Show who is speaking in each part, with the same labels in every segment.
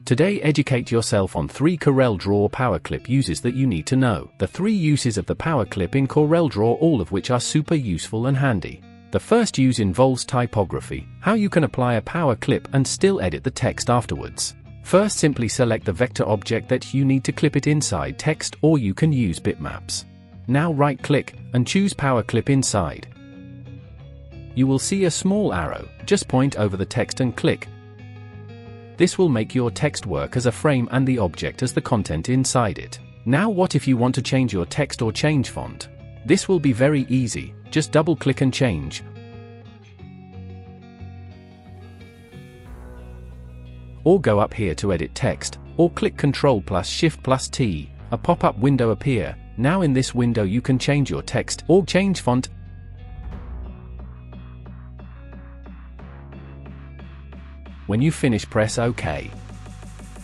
Speaker 1: Today educate yourself on 3 CorelDRAW PowerClip uses that you need to know. The 3 uses of the PowerClip in CorelDRAW, all of which are super useful and handy. The first use involves typography, how you can apply a PowerClip and still edit the text afterwards. First, simply select the vector object that you need to clip it inside text, or you can use bitmaps. Now right-click and choose PowerClip inside. You will see a small arrow. Just point over the text and click. This will make your text work as a frame and the object as the content inside it. Now what if you want to change your text or change font? This will be very easy. Just double-click and change. Or go up here to edit text, or click Ctrl+Shift+T, a pop-up window appear. Now in this window you can change your text or change font. When you finish, press OK.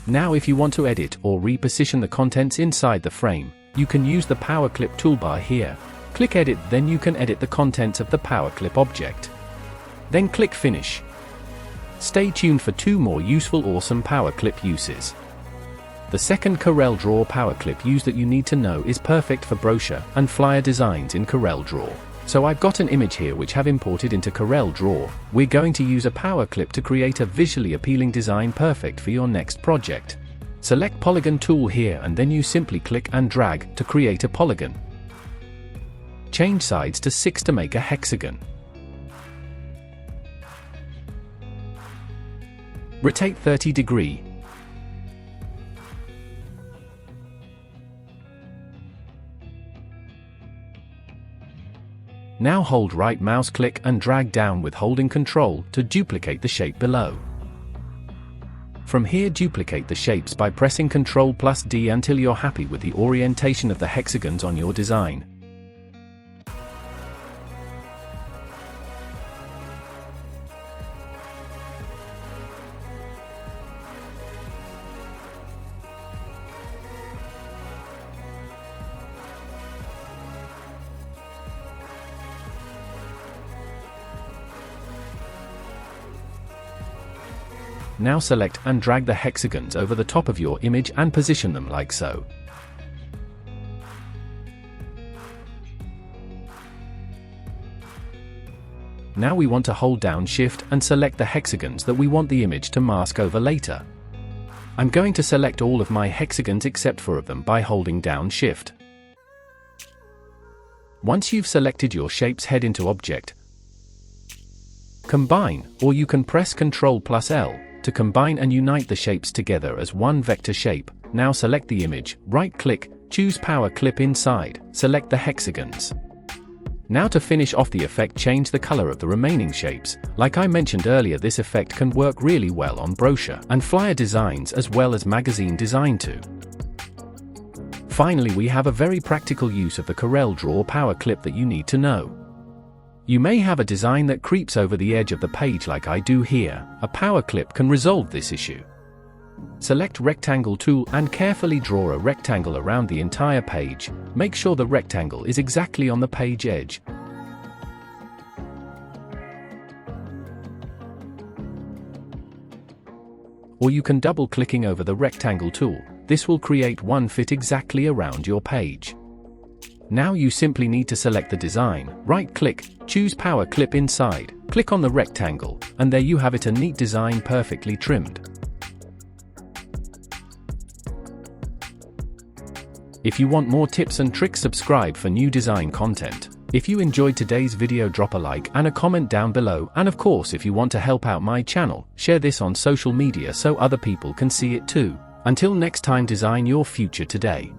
Speaker 1: Now if you want to edit or reposition the contents inside the frame, you can use the PowerClip toolbar here. Click Edit, then you can edit the contents of the PowerClip object. Then click Finish. Stay tuned for 2 more useful awesome PowerClip uses. The second CorelDRAW PowerClip use that you need to know is perfect for brochure and flyer designs in CorelDRAW. So I've got an image here which have imported into CorelDRAW. We're going to use a PowerClip to create a visually appealing design perfect for your next project. Select Polygon tool here and then you simply click and drag to create a polygon. Change sides to 6 to make a hexagon. Rotate 30 degrees. Now hold right mouse click and drag down with holding Ctrl to duplicate the shape below. From here duplicate the shapes by pressing Ctrl+D until you're happy with the orientation of the hexagons on your design. Now select and drag the hexagons over the top of your image and position them like so. Now we want to hold down Shift and select the hexagons that we want the image to mask over later. I'm going to select all of my hexagons except 4 of them by holding down Shift. Once you've selected your shapes, head into Object, Combine, or you can press Ctrl+L to combine and unite the shapes together as one vector shape. Now select the image, right-click, choose PowerClip inside, select the hexagons. Now to finish off the effect, change the color of the remaining shapes. Like I mentioned earlier, this effect can work really well on brochure and flyer designs as well as magazine design too. Finally, we have a very practical use of the CorelDRAW PowerClip that you need to know. You may have a design that creeps over the edge of the page like I do here. A PowerClip can resolve this issue. Select Rectangle tool and carefully draw a rectangle around the entire page. Make sure the rectangle is exactly on the page edge. Or you can double-clicking over the rectangle tool. This will create one fit exactly around your page. Now you simply need to select the design, right-click, choose PowerClip inside, click on the rectangle, and there you have it, a neat design perfectly trimmed. If you want more tips and tricks, subscribe for new design content. If you enjoyed today's video, drop a like and a comment down below, and of course if you want to help out my channel, share this on social media so other people can see it too. Until next time, design your future today.